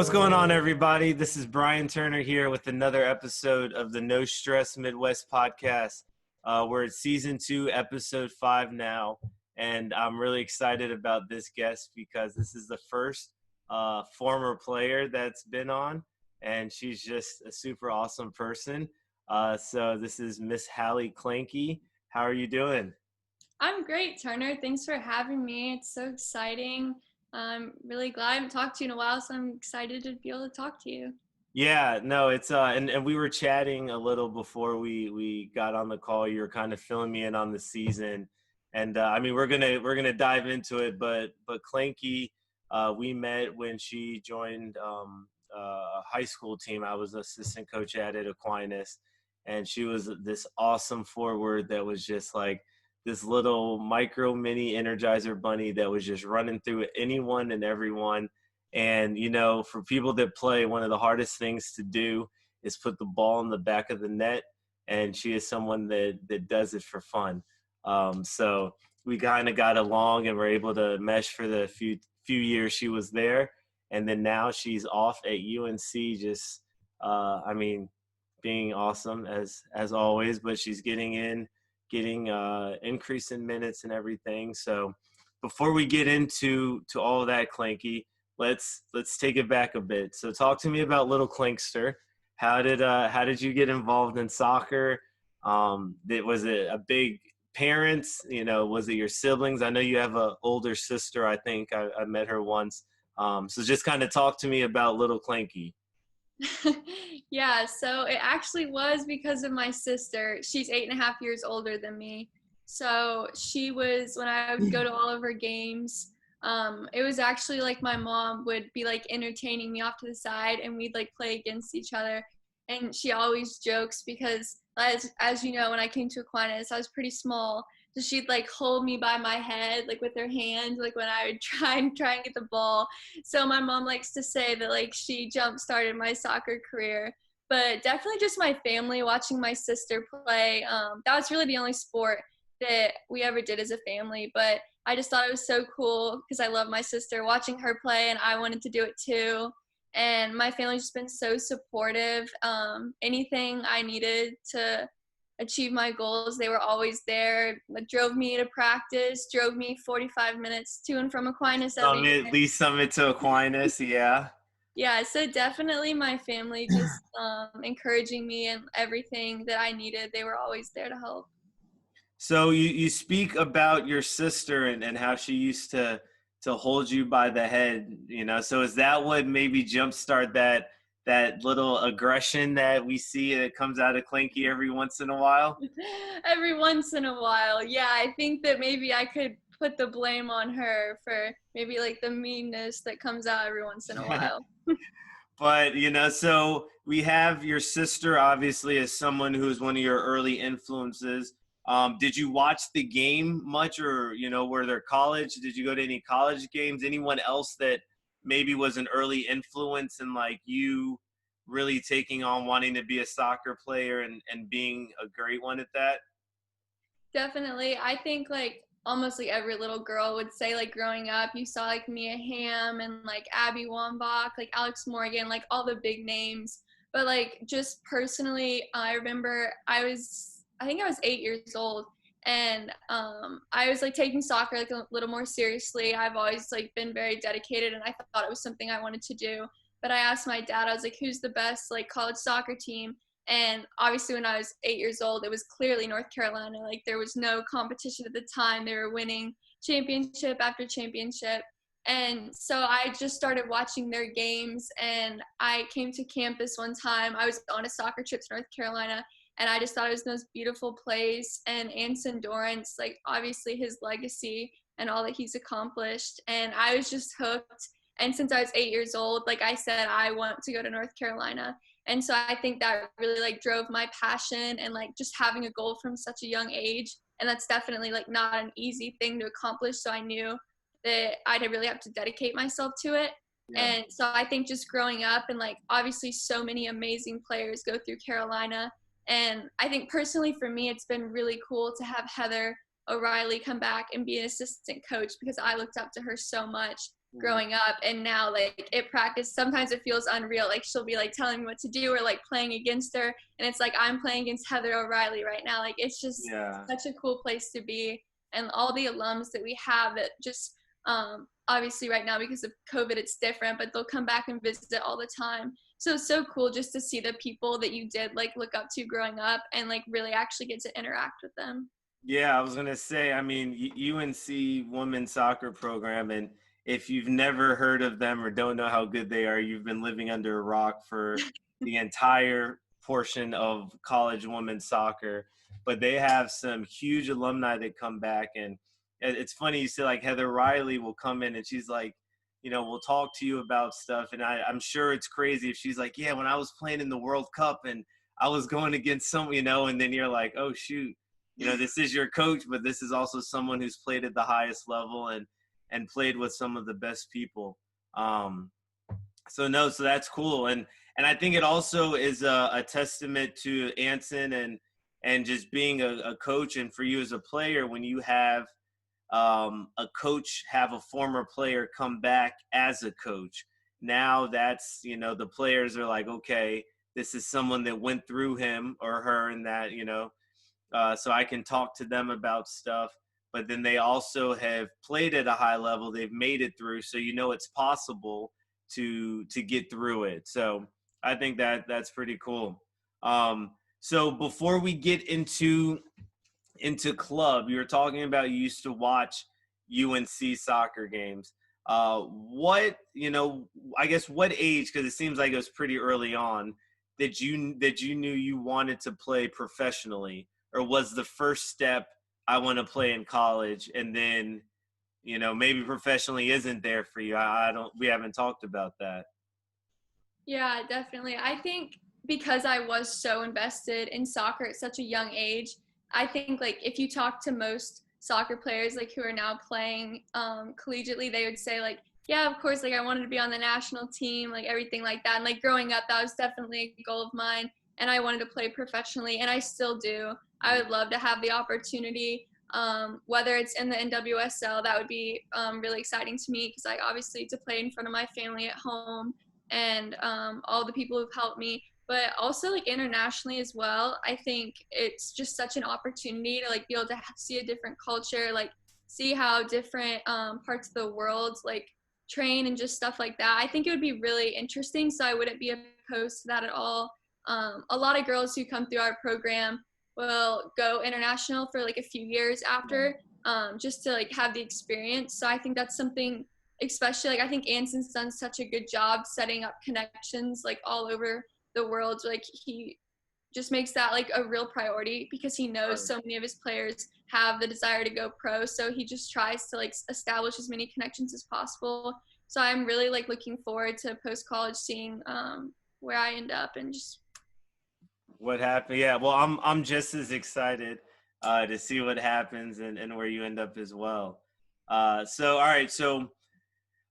What's going on, everybody? This is Brian Turner here with another episode of the No Stress Midwest podcast. We're at season 2, episode 5 now, and I'm really excited about this guest because this is the first former player that's been on, and she's just a super awesome person. So this is Miss Hallie Klanke. How are you doing? I'm great, Turner. Thanks for having me. It's so exciting. I'm really glad I haven't talked to you in a while, so I'm excited to be able to talk to you. Yeah, no, it's and we were chatting a little before we got on the call. You were kind of filling me in on the season, and I mean we're gonna dive into it. But Klanke, we met when she joined a high school team. I was assistant coach at Aquinas, and she was this awesome forward that was just like this little micro mini Energizer bunny that was just running through anyone and everyone. And, you know, for people that play, one of the hardest things to do is put the ball in the back of the net. And she is someone that does it for fun. So we kind of got along and were able to mesh for the few years she was there. And then now she's off at UNC, just, being awesome as always, but she's getting increase in minutes and everything. So before we get into all of that, Klanke, let's take it back a bit. So talk to me about little Klankster. How did you get involved in soccer? Was it a big parents? You know, was it your siblings? I know you have an older sister. I think I met her once. So just kind of talk to me about little Klanke. Yeah, so it actually was because of my sister. She's 8.5 years older than me. So she was, when I would go to all of her games, it was actually like my mom would be like entertaining me off to the side and we'd like play against each other. And she always jokes because as you know, when I came to Aquinas, I was pretty small. So she'd like hold me by my head, like with her hand, like when I would try and get the ball. So my mom likes to say that like she jump started my soccer career, but definitely just my family watching my sister play. That was really the only sport that we ever did as a family, but I just thought it was so cool because I love my sister watching her play and I wanted to do it too. And my family's just been so supportive. Anything I needed to achieve my goals, they were always there. Drove me to practice, drove me 45 minutes to and from Aquinas every day. At least Summit to Aquinas, yeah. Yeah, so definitely my family just encouraging me and everything that I needed. They were always there to help. So you speak about your sister and how she used to hold you by the head, you know. So is that what maybe jumpstart that little aggression that we see that comes out of Klanke every once in a while? Every once in a while, yeah. I think that maybe I could put the blame on her for maybe like the meanness that comes out every once in a while. But, you know, so we have your sister, obviously, as someone who's one of your early influences. Did you watch the game much, or, you know, were there college? Did you go to any college games? Anyone else that maybe was an early influence in, like, you really taking on wanting to be a soccer player and being a great one at that? Definitely. I think like almost like every little girl would say like growing up, you saw like Mia Hamm and like Abby Wambach, like Alex Morgan, like all the big names. But like just personally, I remember I think I was 8 years old and I was like taking soccer like a little more seriously. I've always like been very dedicated and I thought it was something I wanted to do. But I asked my dad, I was like, who's the best like college soccer team? And obviously when I was 8 years old, it was clearly North Carolina. Like there was no competition at the time. They were winning championship after championship. And so I just started watching their games and I came to campus one time. I was on a soccer trip to North Carolina and I just thought it was the most beautiful place. And Anson Dorrance, like obviously his legacy and all that he's accomplished. And I was just hooked. And since I was 8 years old, like I said, I want to go to North Carolina. And so I think that really like drove my passion and like just having a goal from such a young age. And that's definitely like not an easy thing to accomplish. So I knew that I'd really have to dedicate myself to it. Yeah. And so I think just growing up and like obviously so many amazing players go through Carolina. And I think personally for me, it's been really cool to have Heather O'Reilly come back and be an assistant coach because I looked up to her so much. growing up, and now like at practice sometimes it feels unreal. Like she'll be like telling me what to do or like playing against her, and it's like I'm playing against Heather O'Reilly right now. Like it's just Yeah. such a cool place to be, and all the alums that we have that just obviously right now because of COVID it's different, but they'll come back and visit all the time. So it's so cool just to see the people that you did like look up to growing up and like really actually get to interact with them. Yeah, I was gonna say, I mean, UNC women's soccer program, and if you've never heard of them or don't know how good they are, you've been living under a rock for the entire portion of college women's soccer. But they have some huge alumni that come back, and it's funny you say like Heather Riley will come in and she's like, we'll talk to you about stuff, and I'm sure it's crazy if she's like, yeah, when I was playing in the World Cup and I was going against some, and then you're like, oh shoot. This is your coach, but this is also someone who's played at the highest level and played with some of the best people. So that's cool. And I think it also is a testament to Anson and just being a coach, and for you as a player, when you have a coach have a former player come back as a coach. Now that's, the players are like, okay, this is someone that went through him or her, and that, so I can talk to them about stuff. But then they also have played at a high level. They've made it through. So it's possible to get through it. So I think that's pretty cool. So before we get into club, you were talking about you used to watch UNC soccer games. What, I guess what age, because it seems like it was pretty early on, that you knew you wanted to play professionally? Or was the first step, I want to play in college, and then, maybe professionally isn't there for you? We haven't talked about that. Yeah, definitely. I think because I was so invested in soccer at such a young age, I think like if you talk to most soccer players like who are now playing collegiately, they would say like, yeah, of course, like I wanted to be on the national team, like everything like that. And like growing up, that was definitely a goal of mine. And I wanted to play professionally, and I still do. I would love to have the opportunity, whether it's in the NWSL, that would be really exciting to me because I obviously to play in front of my family at home and all the people who've helped me, but also like internationally as well. I think it's just such an opportunity to like be able to see a different culture, like see how different parts of the world like train and just stuff like that. I think it would be really interesting, so I wouldn't be opposed to that at all. A lot of girls who come through our program will go international for like a few years after, just to like have the experience. So I think that's something, especially like I think Anson's done such a good job setting up connections like all over the world. Like he just makes that like a real priority because he knows so many of his players have the desire to go pro. So he just tries to like establish as many connections as possible. So I'm really like looking forward to post college seeing where I end up and just What happened? Yeah, well, I'm just as excited to see what happens and where you end up as well. So all right, so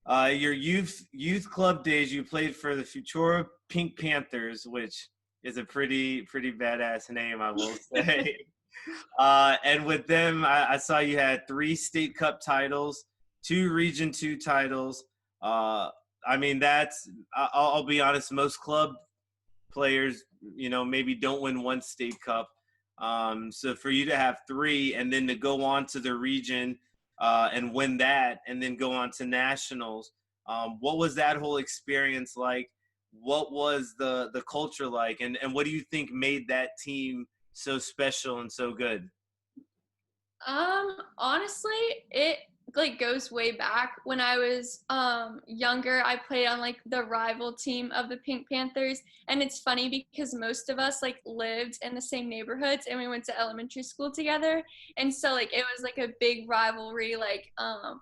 your youth club days, you played for the Futura Pink Panthers, which is a pretty badass name, I will say. And with them, I saw you had 3 state cup titles, 2 Region 2 titles. I mean, I'll be honest, most club players, maybe don't win 1 state cup. So for you to have 3 and then to go on to the region and win that and then go on to nationals, what was that whole experience like? What was the culture like? And what do you think made that team so special and so good? Honestly, it like goes way back. When I was younger, I played on like the rival team of the Pink Panthers, and it's funny because most of us like lived in the same neighborhoods and we went to elementary school together. And so like it was like a big rivalry. Like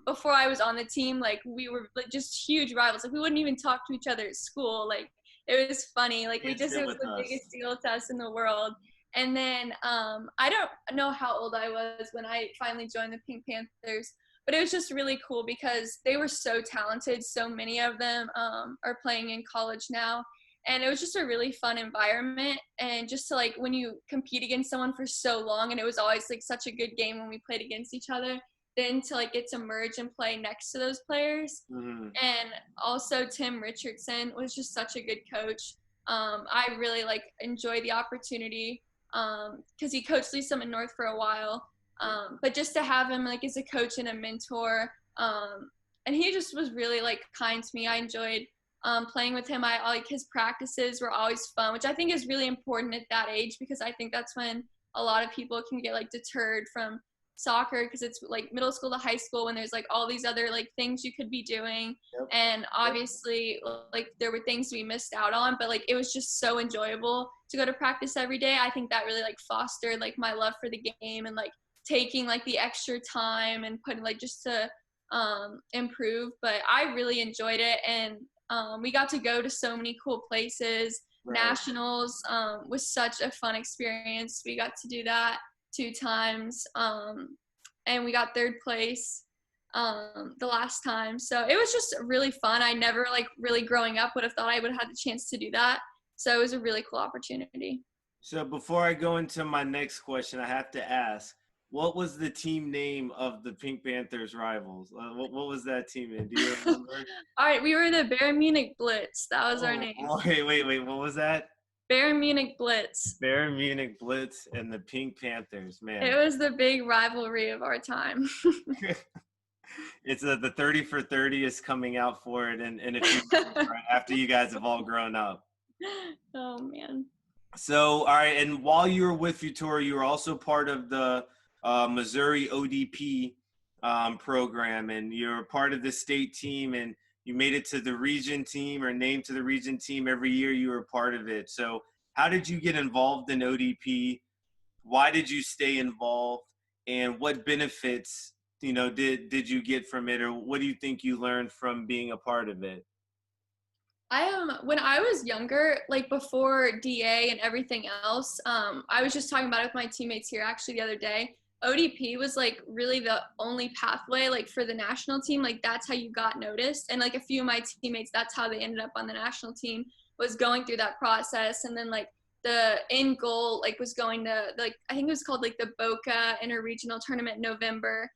before I was on the team, like we were like just huge rivals. Like we wouldn't even talk to each other at school. Like it was funny. Like it was the biggest deal to us in the world. And then I don't know how old I was when I finally joined the Pink Panthers, but it was just really cool because they were so talented. So many of them are playing in college now. And it was just a really fun environment. And just to like when you compete against someone for so long, and it was always like such a good game when we played against each other, then to like get to merge and play next to those players. Mm-hmm. And also Tim Richardson was just such a good coach. I really like enjoy the opportunity because he coached Lee Summit North for a while. But just to have him like as a coach and a mentor, and he just was really like kind to me. I enjoyed playing with him. I like his practices were always fun, which I think is really important at that age because I think that's when a lot of people can get like deterred from soccer because it's like middle school to high school when there's like all these other like things you could be doing. Yep. And obviously like there were things we missed out on, but like it was just so enjoyable to go to practice every day. I think that really like fostered like my love for the game and like taking like the extra time and putting like just to improve. But I really enjoyed it, and we got to go to so many cool places. Right. Nationals was such a fun experience. We got to do that 2 times, and we got 3rd place the last time. So it was just really fun. I never like really growing up would have thought I would have had the chance to do that. So it was a really cool opportunity. So before I go into my next question, I have to ask, what was the team name of the Pink Panthers rivals? What was that team name? Do you remember? All right, we were the Bayern Munich Blitz. That was our name. Okay, wait. What was that? Bayern Munich Blitz. Bayern Munich Blitz and the Pink Panthers, man. It was the big rivalry of our time. It's the 30 for 30 is coming out for it, and a few months, right after you guys have all grown up. Oh, man. So, all right, and while you were with Futura, you were also part of the Missouri ODP program, and you're part of the state team, and you made it to the region team or named to the region team every year you were part of it. So how did you get involved in ODP? Why did you stay involved? And what benefits, did you get from it? Or what do you think you learned from being a part of it? When I was younger, like before DA and everything else, I was just talking about it with my teammates here actually the other day. ODP was like really the only pathway like for the national team. Like that's how you got noticed. And like a few of my teammates, that's how they ended up on the national team, was going through that process. And then like the end goal like was going to like, I think it was called like the Boca Interregional Tournament in November.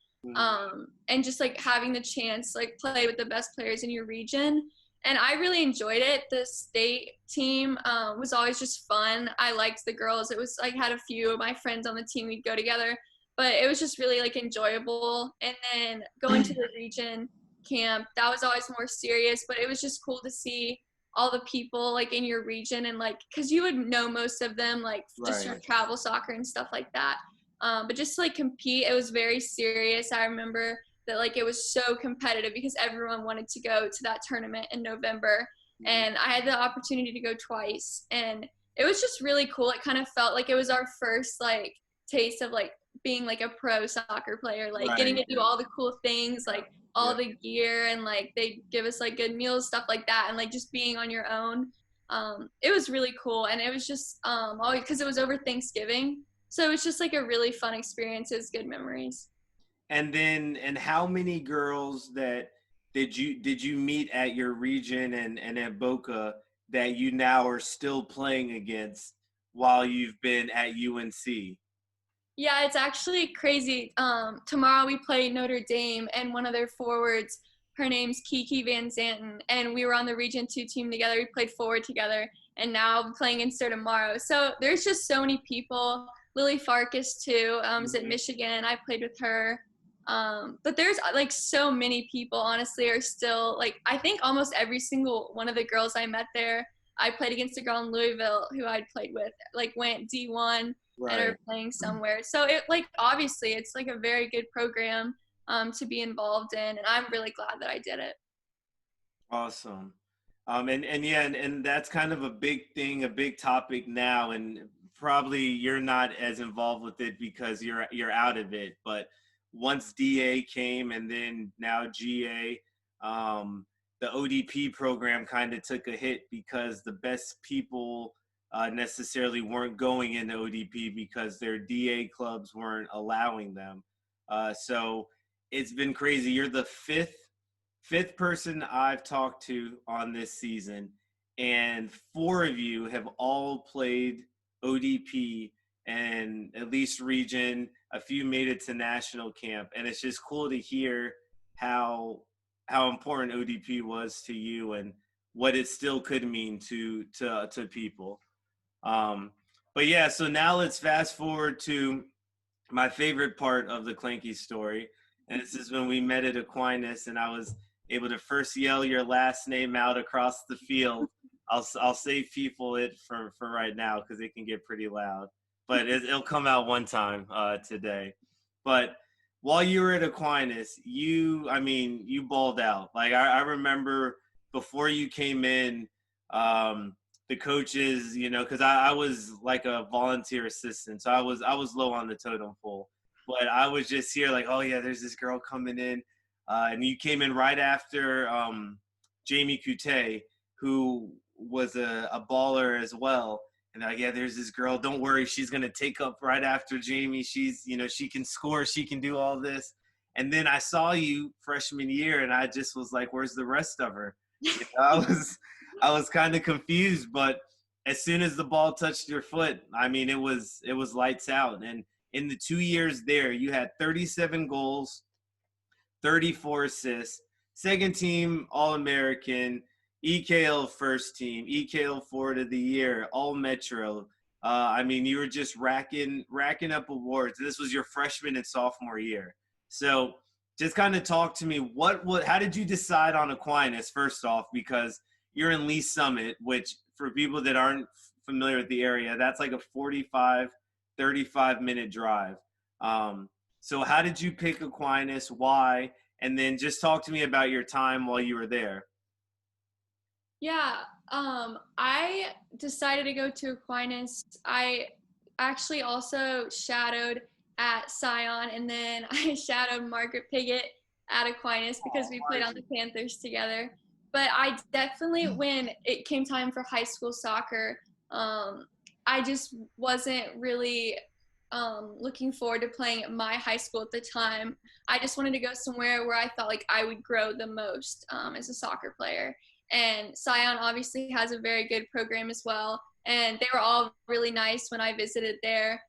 And just like having the chance like play with the best players in your region. And I really enjoyed it. The state team was always just fun. I liked the girls. It was like had a few of my friends on the team. We'd go together. But it was just really like enjoyable. And then going to the region camp, that was always more serious, but it was just cool to see all the people like in your region and like, cause you would know most of them, like just from travel soccer and stuff like that. But just to like compete, it was very serious. I remember that like it was so competitive because everyone wanted to go to that tournament in November. And I had the opportunity to go twice, and it was just really cool. It kind of felt like it was our first like taste of like being like a pro soccer player, like getting to do all the cool things, like all the gear, and like they give us like good meals, stuff like that, and like just being on your own. It was really cool, and it was just always because it was over Thanksgiving, so it was just like a really fun experience. It was good memories. And how many girls that did you meet at your region and at Boca that you now are still playing against while you've been at UNC? Yeah, it's actually crazy. Tomorrow we play Notre Dame, and one of their forwards, her name's Kiki Van Zanten, and we were on the Region 2 team together. We played forward together, and now I'm playing against her tomorrow. So there's just so many people. Lily Farkas, too, is at Michigan. I played with her. But there's like so many people, honestly, are still like, I think almost every single one of the girls I met there, I played against a girl in Louisville who I'd played with, like went D1 and are playing somewhere. So it like, obviously it's like a very good program to be involved in, and I'm really glad that I did it. Awesome. And that's kind of a big thing, a big topic now, and probably you're not as involved with it because you're out of it, but once DA came and then now GA, the ODP program kind of took a hit because the best people necessarily weren't going into ODP because their DA clubs weren't allowing them. So it's been crazy. You're the fifth person I've talked to on this season, and 4 of you have all played ODP and at least region. a few made it to national camp, and it's just cool to hear how important ODP was to you and what it still could mean to people. But yeah, so now let's fast forward to my favorite part of the Klanke story. And this is when we met at Aquinas and I was able to first yell your last name out across the field. I'll save people it for right now because it can get pretty loud, but it'll come out one time today. But while you were at Aquinas, you balled out. Like I remember before you came in, the coaches, because I was like a volunteer assistant, so I was low on the totem pole. But I was just here like, oh yeah, there's this girl coming in, and you came in right after Jamie Couttet, who was a baller as well. And like, yeah, there's this girl. Don't worry, she's gonna take up right after Jamie. She's, she can score, she can do all this. And then I saw you freshman year, and I just was like, where's the rest of her? I was kind of confused, but as soon as the ball touched your foot, it was lights out. And in the 2 years there, you had 37 goals, 34 assists, second team All-American, EKL first team, EKL forward of the year, all Metro. You were just racking up awards. This was your freshman and sophomore year. So just kind of talk to me. How did you decide on Aquinas first off? Because you're in Lee Summit, which for people that aren't familiar with the area, that's like a 35-minute drive. So how did you pick Aquinas? Why? And then just talk to me about your time while you were there. Yeah, I decided to go to Aquinas. I actually also shadowed at Scion, and then I shadowed Margaret Piggott at Aquinas because we played on the Panthers together. But I definitely, when it came time for high school soccer, I just wasn't really looking forward to playing at my high school at the time. I just wanted to go somewhere where I felt like I would grow the most as a soccer player. And Scion obviously has a very good program as well. And they were all really nice when I visited there.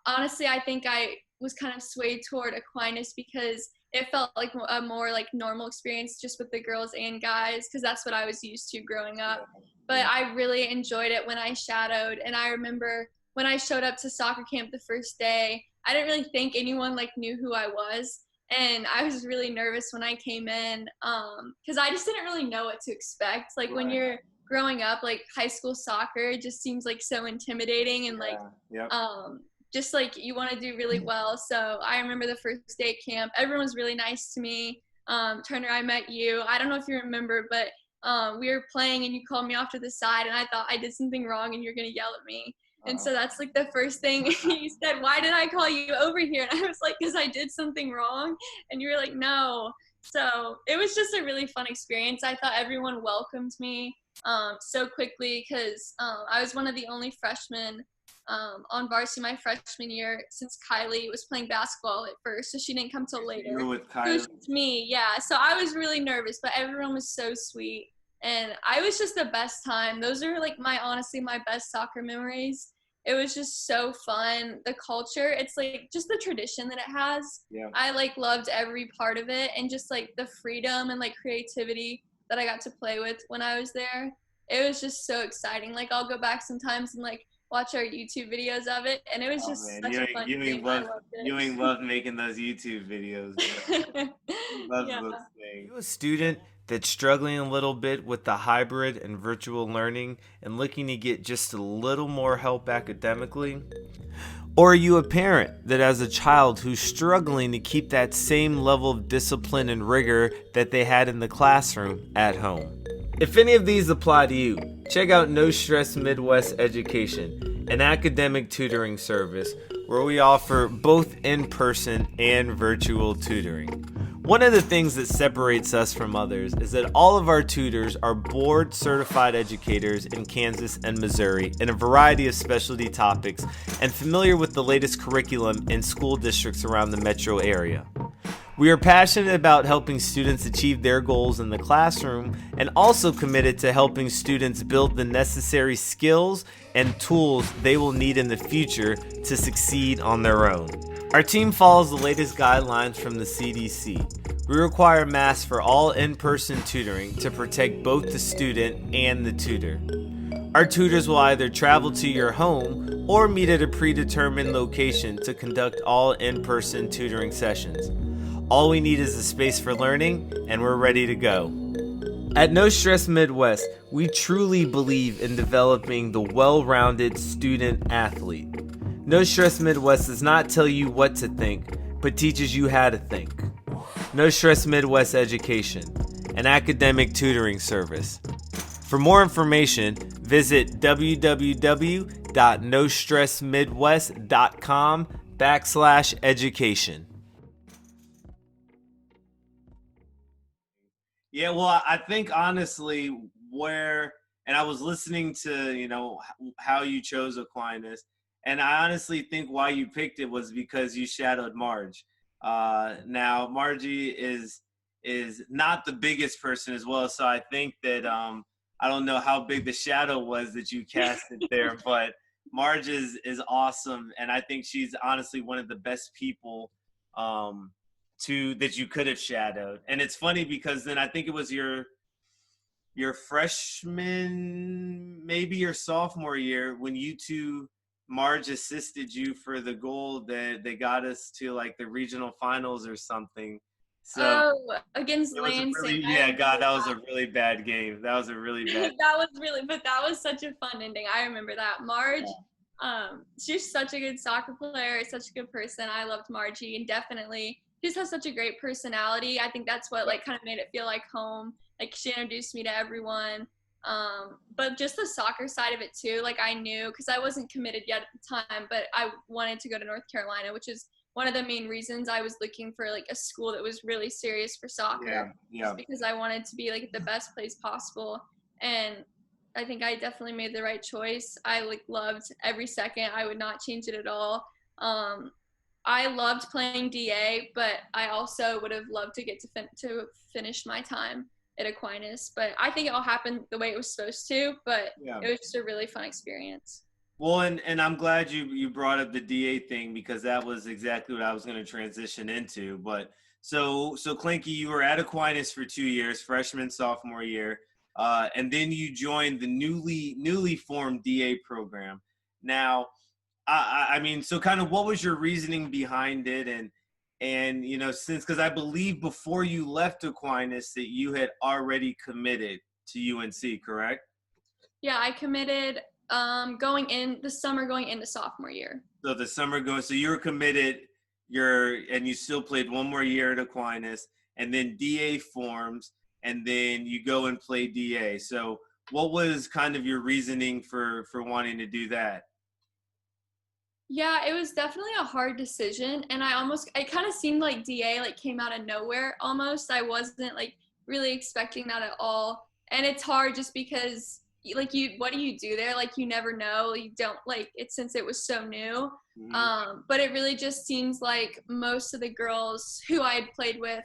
Honestly, I think I was kind of swayed toward Aquinas because it felt like a more like normal experience just with the girls and guys, because that's what I was used to growing up. But I really enjoyed it when I shadowed. And I remember when I showed up to soccer camp the first day, I didn't really think anyone like knew who I was. And I was really nervous when I came in because I just didn't really know what to expect. Like when you're growing up, like high school soccer just seems like so intimidating and just like you want to do really well. So I remember the first day at camp, everyone was really nice to me. Turner, I met you. I don't know if you remember, but we were playing and you called me off to the side and I thought I did something wrong and you're going to yell at me. And so that's like the first thing you said, why did I call you over here? And I was like, because I did something wrong. And you were like, no. So it was just a really fun experience. I thought everyone welcomed me so quickly because I was one of the only freshmen on varsity my freshman year since Kylie was playing basketball at first. So she didn't come till later. You were with Kylie? It was just me, yeah. So I was really nervous, but everyone was so sweet. And I was just the best time. Those are like honestly my best soccer memories. It was just so fun. The culture, it's like just the tradition that it has. Yeah. I like loved every part of it and just like the freedom and like creativity that I got to play with when I was there. It was just so exciting. Like I'll go back sometimes and like watch our YouTube videos of it, and it was just such a fun thing. You ain't love making those YouTube videos. Love those things. You a student that's struggling a little bit with the hybrid and virtual learning and looking to get just a little more help academically? Or are you a parent that has a child who's struggling to keep that same level of discipline and rigor that they had in the classroom at home? If any of these apply to you, check out No Stress Midwest Education, an academic tutoring service where we offer both in-person and virtual tutoring. One of the things that separates us from others is that all of our tutors are board-certified educators in Kansas and Missouri in a variety of specialty topics and familiar with the latest curriculum in school districts around the metro area. We are passionate about helping students achieve their goals in the classroom and also committed to helping students build the necessary skills and tools they will need in the future to succeed on their own. Our team follows the latest guidelines from the CDC. We require masks for all in-person tutoring to protect both the student and the tutor. Our tutors will either travel to your home or meet at a predetermined location to conduct all in-person tutoring sessions. All we need is a space for learning, and we're ready to go. At No Stress Midwest, we truly believe in developing the well-rounded student athlete. No Stress Midwest does not tell you what to think, but teaches you how to think. No Stress Midwest Education, an academic tutoring service. For more information, visit www.nostressmidwest.com/education. Yeah, well, I think honestly and I was listening to, how you chose Aquinas, and I honestly think why you picked it was because you shadowed Marge. Now, Margie is not the biggest person as well, so I think that I don't know how big the shadow was that you casted there, but Marge is awesome, and I think she's honestly one of the best people that you could have shadowed. And it's funny because then I think it was your freshman, maybe your sophomore year, when you two, Marge assisted you for the goal that they got us to like the regional finals or something. So against Lansing. That was a really bad game. That was a really bad. that was such a fun ending. I remember that. Marge, she's such a good soccer player, such a good person. I loved Margie, and definitely she just has such a great personality. I think that's what like kind of made it feel like home. Like she introduced me to everyone. But just the soccer side of it too, like I knew, because I wasn't committed yet at the time, but I wanted to go to North Carolina, which is one of the main reasons I was looking for like a school that was really serious for soccer. Just because I wanted to be like at the best place possible. And I think I definitely made the right choice. I like loved every second. I would not change it at all. I loved playing DA, but I also would have loved to get to finish my time at Aquinas. But I think it all happened the way it was supposed to, but it was just a really fun experience. Well, and I'm glad you brought up the DA thing, because that was exactly what I was going to transition into. But so Klanke, you were at Aquinas for 2 years, freshman, sophomore year, and then you joined the newly formed DA program. Now, I mean, so kind of what was your reasoning behind it, and since, because I believe before you left Aquinas that you had already committed to UNC, correct? Yeah, I committed going into sophomore year. So the summer so you were committed, and you still played one more year at Aquinas, and then DA forms, and then you go and play DA. So what was kind of your reasoning for wanting to do that? Yeah, it was definitely a hard decision, and it kind of seemed like DA like came out of nowhere almost. I wasn't like really expecting that at all. And it's hard just because like what do you do there? Like you never know. You don't like it since it was so new. But it really just seems like most of the girls who I had played with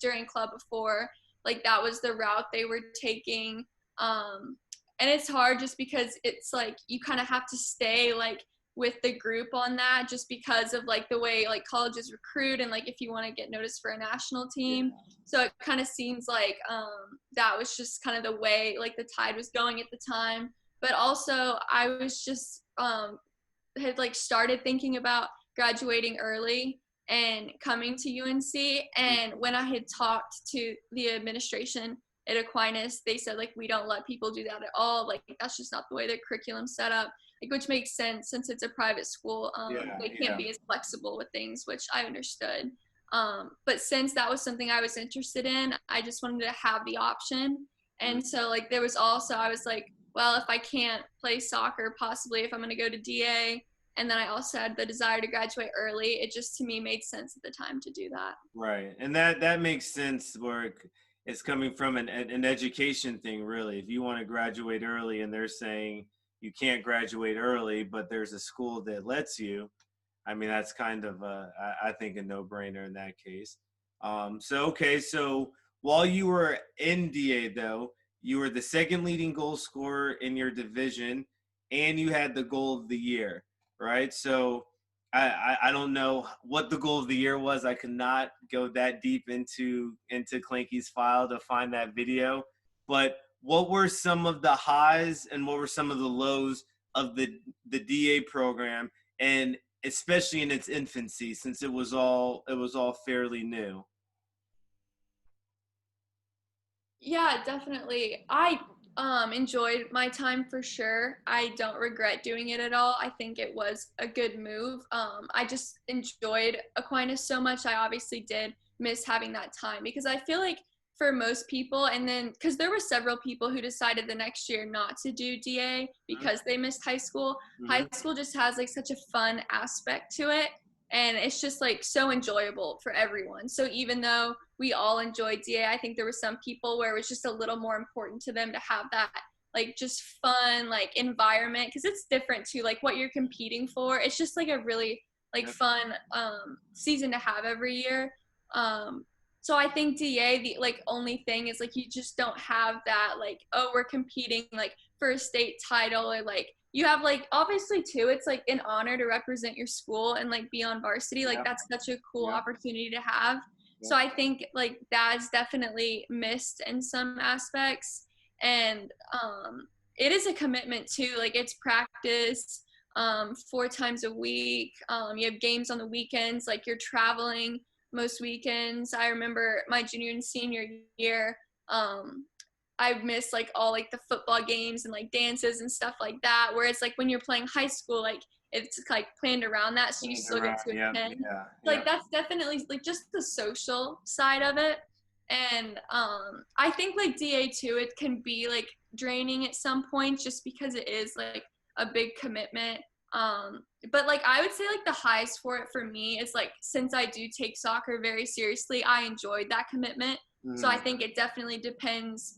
during club before, like that was the route they were taking. And it's hard just because it's like you kind of have to stay like with the group on that, just because of like the way like colleges recruit, and like if you want to get noticed for a national team. So it kind of seems like that was just kind of the way like the tide was going at the time. But also I was just had like started thinking about graduating early and coming to UNC, and when I had talked to the administration at Aquinas, they said like we don't let people do that at all, like that's just not the way their curriculum's set up. Like, which makes sense since it's a private school. They can't be as flexible with things, which I understood. But since that was something I was interested in, I just wanted to have the option. And so like there was also, I was like, well, if I can't play soccer, possibly if I'm going to go to DA, and then I also had the desire to graduate early, it just to me made sense at the time to do that. Right. And that makes sense, where it's coming from an education thing, really. If you want to graduate early and they're saying you can't graduate early, but there's a school that lets you, I mean, that's kind of, I think, a no-brainer in that case. So while you were in DA, though, you were the second leading goal scorer in your division, and you had the goal of the year, right? So I don't know what the goal of the year was. I could not go that deep into Klanke's file to find that video. But what were some of the highs and what were some of the lows of the DA program, and especially in its infancy, since it was all fairly new? Yeah, definitely. I enjoyed my time for sure. I don't regret doing it at all. I think it was a good move. I just enjoyed Aquinas so much. I obviously did miss having that time because I feel like for most people, and then because there were several people who decided the next year not to do DA because they missed high school. High school just has like such a fun aspect to it, and it's just like so enjoyable for everyone. So even though we all enjoyed DA, I think there were some people where it was just a little more important to them to have that like just fun like environment, because it's different too, like what you're competing for. It's just like a really like fun season to have every year. So I think DA, the like only thing is like you just don't have that like, oh, we're competing like for a state title, or like you have like obviously too, it's like an honor to represent your school and like be on varsity. Like that's such a cool opportunity to have. So I think like that's definitely missed in some aspects. And it is a commitment too. Like it's practice 4 times a week. You have games on the weekends, like you're traveling most weekends. I remember my junior and senior year, I missed like all like the football games and like dances and stuff like that. Whereas like when you're playing high school, like it's like planned around that, so you still get to attend. Like that's definitely like just the social side of it. And I think like DA too, it can be like draining at some point just because it is like a big commitment. But like I would say like the highest for it for me is like, since I do take soccer very seriously, I enjoyed that commitment. So I think it definitely depends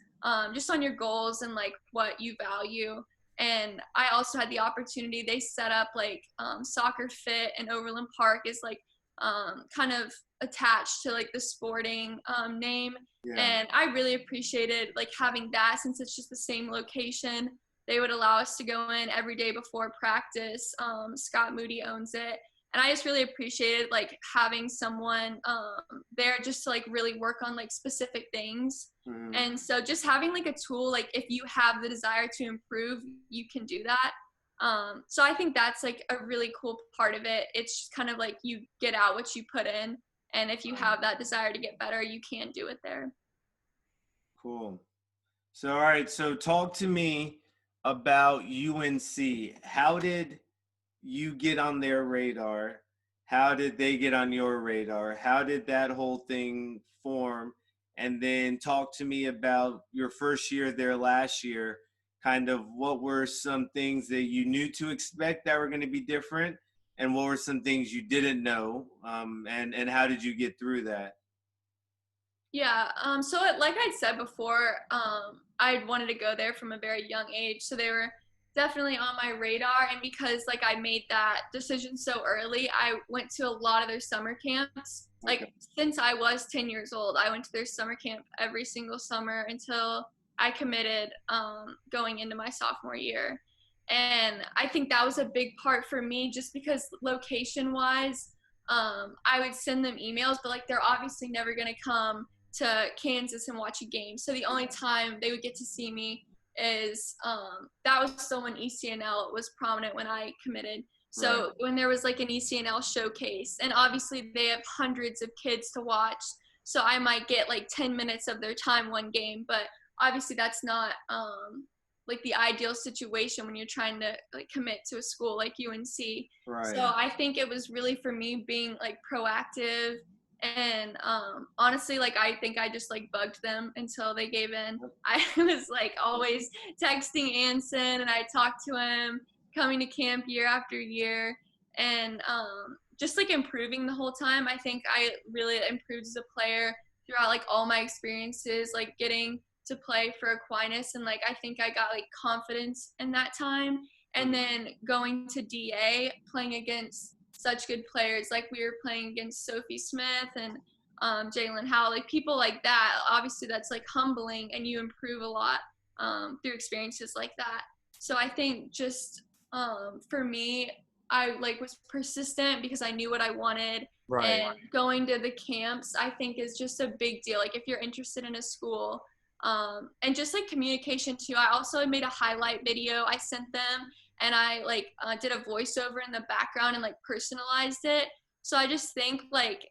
just on your goals and like what you value. And I also had the opportunity, they set up like Soccer Fit in Overland Park is like kind of attached to like the sporting name. And I really appreciated like having that, since it's just the same location. They would allow us to go in every day before practice. Scott Moody owns it. And I just really appreciated like having someone there just to like really work on like specific things. And so just having like a tool, like if you have the desire to improve, you can do that. So I think that's like a really cool part of it. It's just kind of like you get out what you put in. And if you have that desire to get better, you can do it there. Cool. So, all right. So talk to me about UNC. How did you get on their radar? How did they get on your radar? How did that whole thing form? And then talk to me about your first year there last year. Kind of what were some things that you knew to expect that were going to be different? And what were some things you didn't know? And how did you get through that? Yeah, so like I said before, I wanted to go there from a very young age, so they were definitely on my radar. And because like I made that decision so early, I went to a lot of their summer camps. Like since I was 10 years old, I went to their summer camp every single summer until I committed going into my sophomore year. And I think that was a big part for me, just because location wise, I would send them emails, but like they're obviously never going to come to Kansas and watch a game. So the only time they would get to see me is that was still when ECNL was prominent when I committed. So when there was like an ECNL showcase, and obviously they have hundreds of kids to watch, so I might get like 10 minutes of their time one game, but obviously that's not like the ideal situation when you're trying to like commit to a school like UNC. So I think it was really for me being like proactive. And honestly, like I think I just like bugged them until they gave in. I was like always texting Anson, and I talked to him, coming to camp year after year, and just like improving the whole time. I think I really improved as a player throughout like all my experiences, like getting to play for Aquinas, and like I think I got like confidence in that time. And then going to DA, playing against such good players, like we were playing against Sophie Smith and Jalen Howell, like people like that. Obviously, that's like humbling, and you improve a lot through experiences like that. So I think just for me, I like was persistent because I knew what I wanted. Right. And going to the camps, I think, is just a big deal. Like if you're interested in a school, and just like communication too. I also made a highlight video I sent them, and I like did a voiceover in the background and like personalized it. So I just think like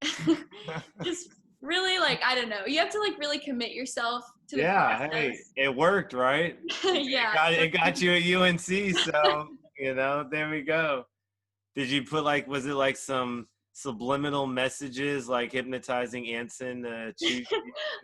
just really like, I don't know, you have to like really commit yourself to the Yeah, process. hey, it worked, right? Yeah. It got you at UNC, so there we go. Did you put like, was it like some subliminal messages like hypnotizing Anson to choose?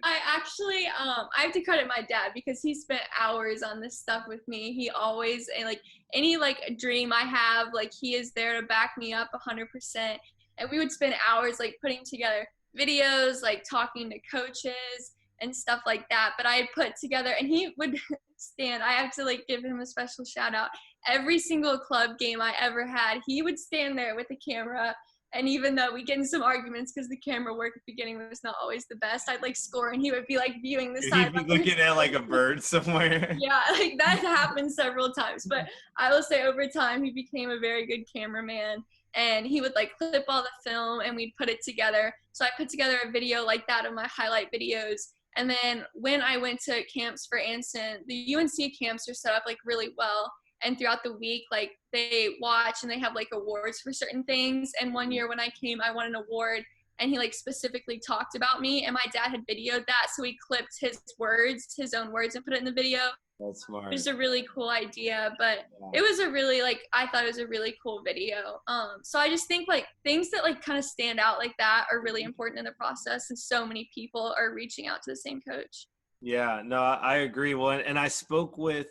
I actually I have to credit my dad because he spent hours on this stuff with me. He always, and like any like dream I have, like he is there to back me up 100%. And we would spend hours like putting together videos, like talking to coaches and stuff like that. But I had put together, and he would stand, I have to like give him a special shout out. Every single club game I ever had, he would stand there with the camera. And even though we get in some arguments because the camera work at the beginning was not always the best, I'd like score and he would be like viewing the side. He'd be looking at like a bird somewhere. Yeah, like that happened several times. But I will say over time he became a very good cameraman, and he would like clip all the film and we'd put it together. So I put together a video like that of my highlight videos. And then when I went to camps for Anson, the UNC camps are set up like really well. And throughout the week, like they watch and they have like awards for certain things. And one year when I came, I won an award, and he like specifically talked about me, and my dad had videoed that. So he clipped his words, his own words, and put it in the video. That's smart. It was a really cool idea, but it was a really like, I thought it was a really cool video. So I just think like things that like kind of stand out like that are really important in the process, and so many people are reaching out to the same coach. Yeah, no, I agree. Well, and I spoke with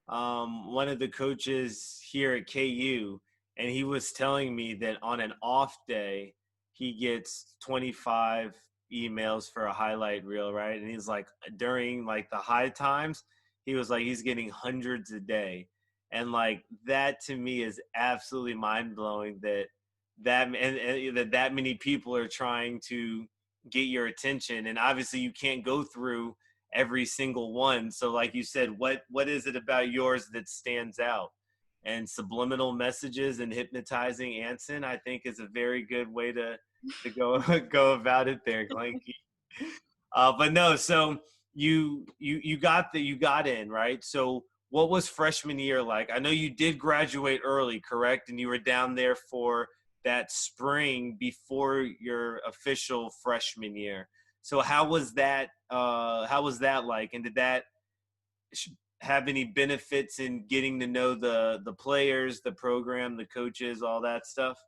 one of the coaches here at KU, and he was telling me that on an off day, he gets 25 emails for a highlight reel, right? And he's like, during like the high times, he was like, he's getting hundreds a day. And like that to me is absolutely mind blowing that many people are trying to get your attention. And obviously you can't go through every single one. So like you said, what is it about yours that stands out? And subliminal messages and hypnotizing Anson, I think, is a very good way to go about it there, Klanke. But no, so you got in, right? So what was freshman year like? I know you did graduate early, correct? And you were down there for that spring before your official freshman year. So how was that like? And did that have any benefits in getting to know the players, the program, the coaches, all that stuff?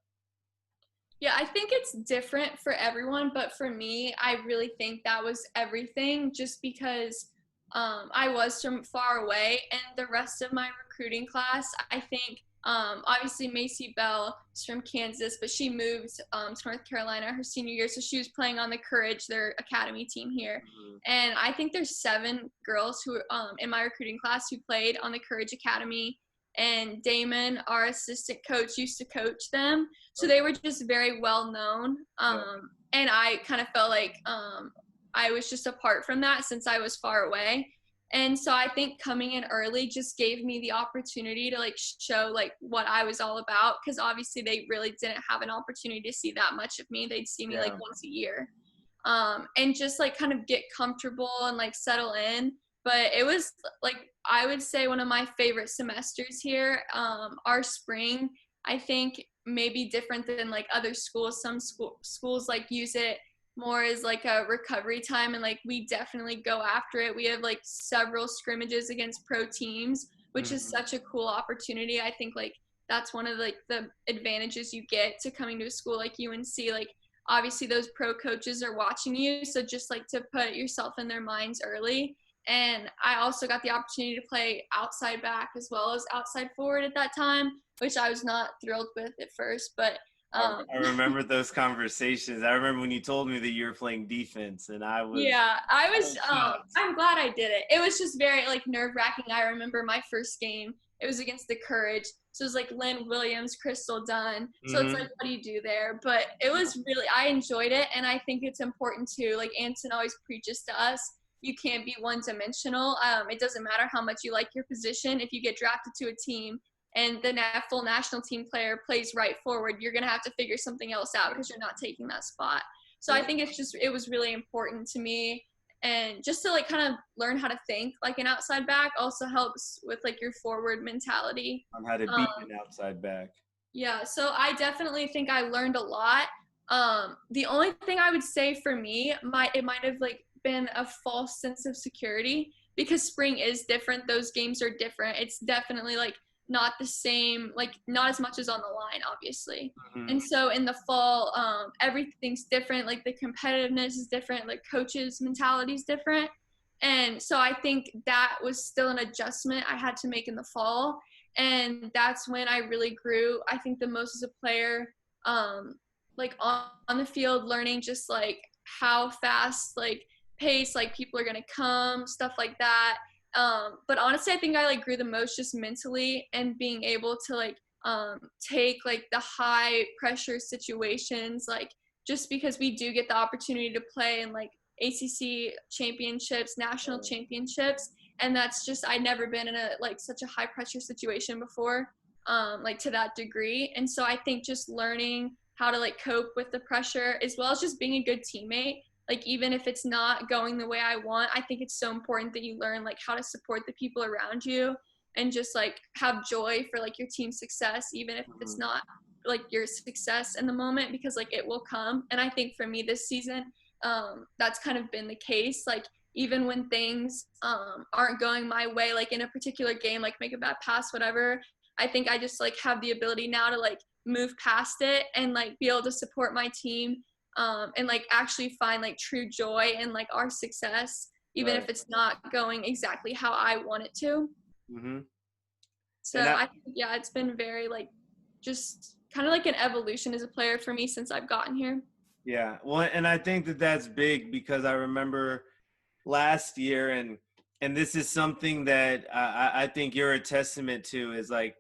Yeah, I think it's different for everyone, but for me, I really think that was everything, just because I was from far away, and the rest of my recruiting class, I think, obviously Macy Bell is from Kansas, but she moved to North Carolina her senior year, so she was playing on the Courage, their academy team here. Mm-hmm. And I think there's 7 girls who in my recruiting class who played on the Courage Academy. And Damon, our assistant coach, used to coach them. So they were just very well known. And I kind of felt like I was just apart from that since I was far away. And so I think coming in early just gave me the opportunity to like show like what I was all about, because obviously they really didn't have an opportunity to see that much of me. They'd see me like once a year. And just like kind of get comfortable and like settle in. But it was like, I would say one of my favorite semesters here. Our spring, I think, may be different than like other schools. Some schools like use it more as like a recovery time, and like we definitely go after it. We have like several scrimmages against pro teams, which is such a cool opportunity. I think like that's one of like the advantages you get to coming to a school like UNC. Like obviously those pro coaches are watching you, so just like to put yourself in their minds early. And I also got the opportunity to play outside back as well as outside forward at that time, which I was not thrilled with at first. But I remember those conversations. I remember when you told me that you were playing defense, and I was. Yeah, I was. I'm glad I did it. It was just very like nerve-wracking. I remember my first game. It was against the Courage. So it was like Lynn Williams, Crystal Dunn. So it's like, what do you do there? But it was really, I enjoyed it. And I think it's important too. Like Anson always preaches to us, you can't be one-dimensional. It doesn't matter how much you like your position. If you get drafted to a team, and the full national team player plays right forward, you're going to have to figure something else out because you're not taking that spot. So I think it was really important to me. And just to like kind of learn how to think like an outside back also helps with like your forward mentality. On how to beat an outside back. Yeah, so I definitely think I learned a lot. The only thing I would say for me, it might have like been a false sense of security because spring is different. Those games are different. It's definitely like not the same, like not as much as on the line, obviously. Mm-hmm. And so in the fall, everything's different. Like the competitiveness is different. Like coaches' mentality is different. And so I think that was still an adjustment I had to make in the fall. And that's when I really grew, I think, the most as a player, like on the field, learning just like how fast, like pace, like people are going to come, stuff like that. But honestly, I think I like grew the most just mentally and being able to like take like the high pressure situations, like just because we do get the opportunity to play in like ACC championships, national championships, and that's just I'd never been in a like such a high pressure situation before, like to that degree. And so I think just learning how to like cope with the pressure as well as just being a good teammate, like even if it's not going the way I want, I think it's so important that you learn like how to support the people around you and just like have joy for like your team's success, even if it's not like your success in the moment, because like it will come. And I think for me this season, that's kind of been the case. Like even when things aren't going my way, like in a particular game, like make a bad pass, whatever, I think I just like have the ability now to like move past it and like be able to support my team, and like actually find like true joy in like our success, even if it's not going exactly how I want it to. Mm-hmm. So I think, yeah, it's been very like just kind of like an evolution as a player for me since I've gotten here. Yeah, well, and I think that that's big because I remember last year, and this is something that I think you're a testament to, is like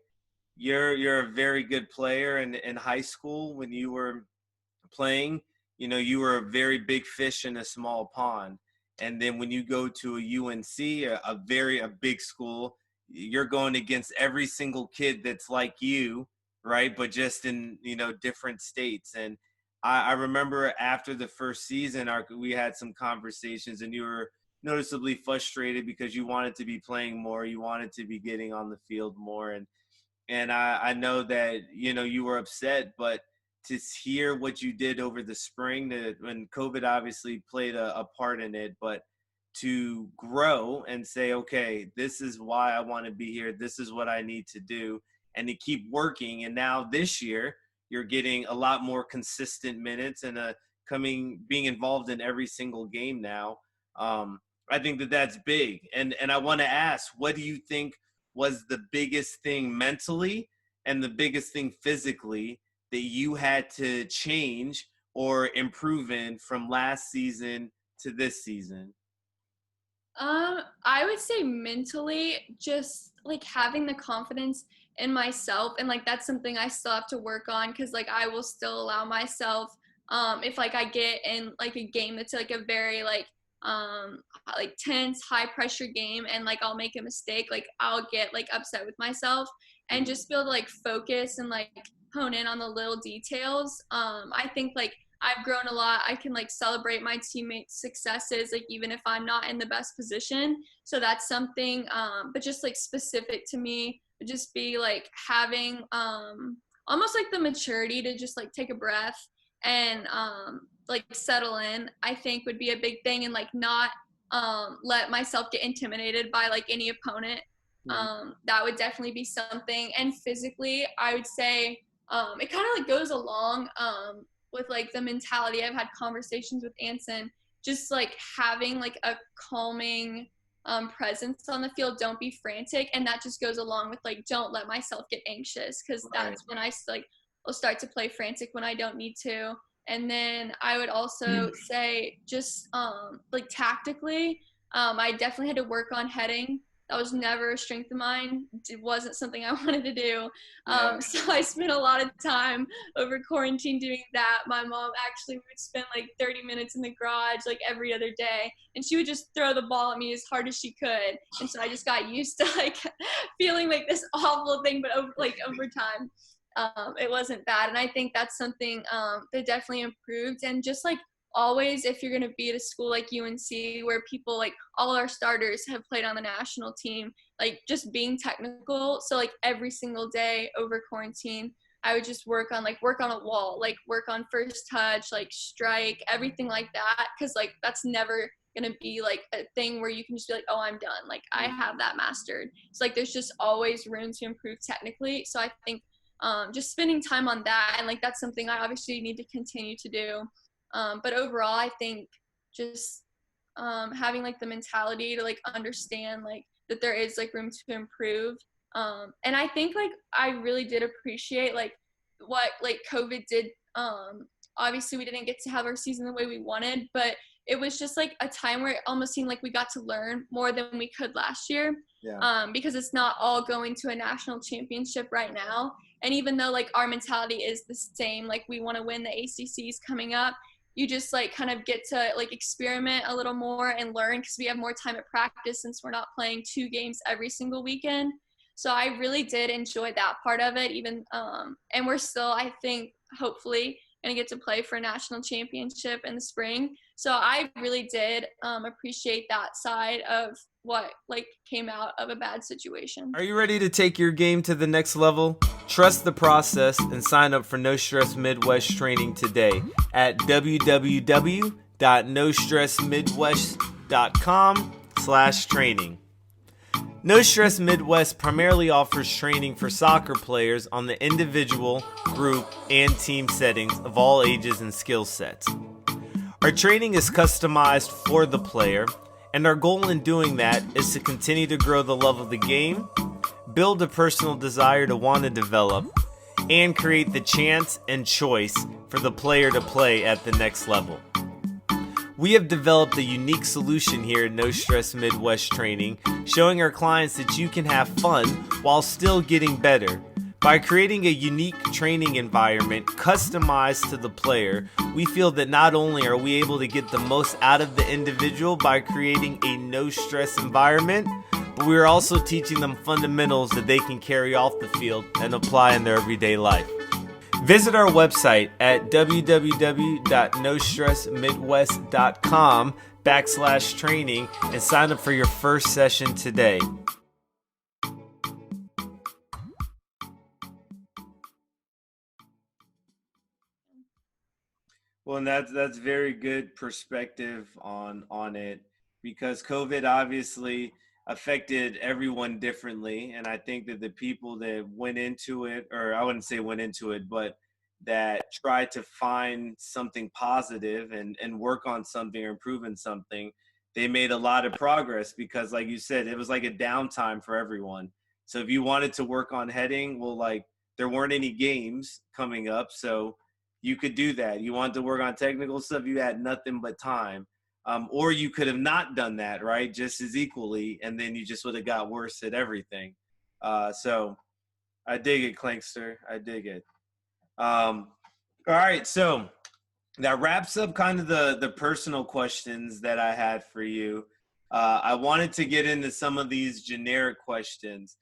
you're a very good player in high school when you were playing. You know, you were a very big fish in a small pond, and then when you go to a UNC, a big school, you're going against every single kid that's like you, right? But just in different states. And I remember after the first season, we had some conversations, and you were noticeably frustrated because you wanted to be playing more, you wanted to be getting on the field more, and I know that you were upset, but to hear what you did over the spring, when COVID obviously played a part in it, but to grow and say, okay, this is why I want to be here, this is what I need to do, and to keep working. And now this year, you're getting a lot more consistent minutes and being involved in every single game now. I think that that's big. And I want to ask, what do you think was the biggest thing mentally and the biggest thing physically that you had to change or improve in from last season to this season? I would say mentally, just like having the confidence in myself, and like that's something I still have to work on, because like I will still allow myself, if like I get in like a game that's like a very like tense, high pressure game, and like I'll make a mistake, like I'll get like upset with myself, and just be able to like focus and like hone in on the little details. I think like I've grown a lot. I can like celebrate my teammates' successes, like even if I'm not in the best position. So that's something, but just like specific to me, would just be like having almost like the maturity to just like take a breath and like settle in, I think would be a big thing, and like not let myself get intimidated by like any opponent. That would definitely be something. And physically, I would say it kind of like goes along with like the mentality. I've had conversations with Anson, just like having like a calming presence on the field. Don't be frantic, and that just goes along with like don't let myself get anxious, because that's when I like will start to play frantic when I don't need to. And then I would also say just like tactically, I definitely had to work on heading. that was never a strength of mine. It wasn't something I wanted to do. Yeah. So I spent a lot of time over quarantine doing that. My mom actually would spend like 30 minutes in the garage like every other day, and she would just throw the ball at me as hard as she could. And so I just got used to like feeling like this awful thing, but over time, it wasn't bad. And I think that's something that definitely improved. And just like always, if you're going to be at a school like UNC where people like all our starters have played on the national team, like just being technical. So like every single day over quarantine, I would just work on a wall, like work on first touch, like strike, everything like that. Cause like that's never going to be like a thing where you can just be like, oh, I'm done. Like I have that mastered. So like there's just always room to improve technically. So I think just spending time on that, and like that's something I obviously need to continue to do. But overall, I think just having like the mentality to like understand like that there is like room to improve. And I think like I really did appreciate like what like COVID did. Obviously, we didn't get to have our season the way we wanted, but it was just like a time where it almost seemed like we got to learn more than we could last year. Yeah. Because it's not all going to a national championship right now. And even though like our mentality is the same, like we want to win the ACCs coming up, you just like kind of get to like experiment a little more and learn because we have more time at practice since we're not playing 2 games every single weekend. So I really did enjoy that part of it, even and we're still, I think, hopefully going to get to play for a national championship in the spring. So I really did appreciate that side of what like came out of a bad situation. Are you ready to take your game to the next level? Trust the process and sign up for No Stress Midwest training today at www.nostressmidwest.com/training. No Stress Midwest primarily offers training for soccer players on the individual, group, and team settings of all ages and skill sets. Our training is customized for the player, and our goal in doing that is to continue to grow the love of the game, build a personal desire to want to develop, and create the chance and choice for the player to play at the next level. We have developed a unique solution here at No Stress Midwest Training, showing our clients that you can have fun while still getting better. By creating a unique training environment customized to the player, we feel that not only are we able to get the most out of the individual by creating a no-stress environment, but we are also teaching them fundamentals that they can carry off the field and apply in their everyday life. Visit our website at www.nostressmidwest.com/training and sign up for your first session today. Well, and that's very good perspective on it, because COVID obviously affected everyone differently, and I think that the people that went into it, or I wouldn't say went into it, but that tried to find something positive and work on something or improve in something, they made a lot of progress, because like you said, it was like a downtime for everyone. So if you wanted to work on heading, well, like there weren't any games coming up, so you could do that. You wanted to work on technical stuff, you had nothing but time. Or you could have not done that, right, just as equally, and then you just would have got worse at everything. So I dig it, Klankster. I dig it. All right, so that wraps up kind of the personal questions that I had for you. I wanted to get into some of these generic questions.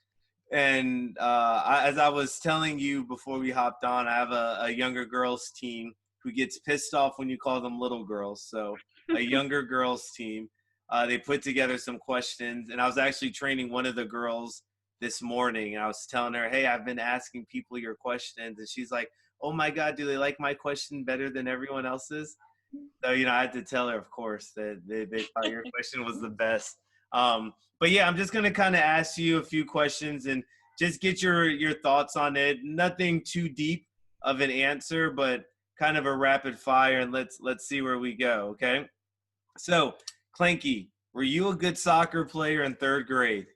And as I was telling you before we hopped on, I have a younger girls team who gets pissed off when you call them little girls. So a younger girls team, they put together some questions, and I was actually training one of the girls this morning, and I was telling her, hey, I've been asking people your questions, and she's like, oh my God, do they like my question better than everyone else's? So, I had to tell her, of course, that they thought your question was the best. But yeah, I'm just going to kind of ask you a few questions and just get your thoughts on it. Nothing too deep of an answer, but kind of a rapid fire, and let's see where we go, okay? So, Klanke, were you a good soccer player in 3rd grade?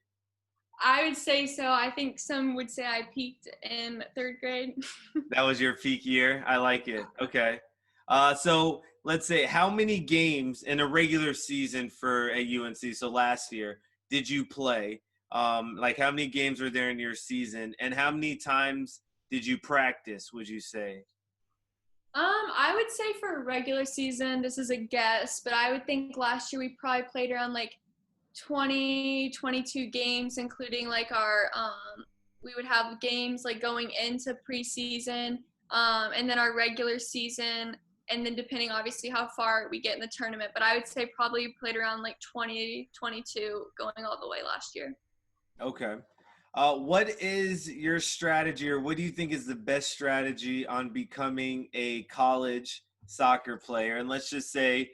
I would say so. I think some would say I peaked in 3rd grade. That was your peak year? I like it. Okay. So let's say, how many games in a regular season for a UNC, so last year, did you play? Like how many games were there in your season, and how many times did you practice, would you say? I would say for a regular season, this is a guess, but I would think last year we probably played around like 20, 22 games, including like our, we would have games like going into preseason, and then our regular season, and then depending obviously how far we get in the tournament. But I would say probably played around like 20, 22 going all the way last year. Okay. What is your strategy, or what do you think is the best strategy on becoming a college soccer player? And let's just say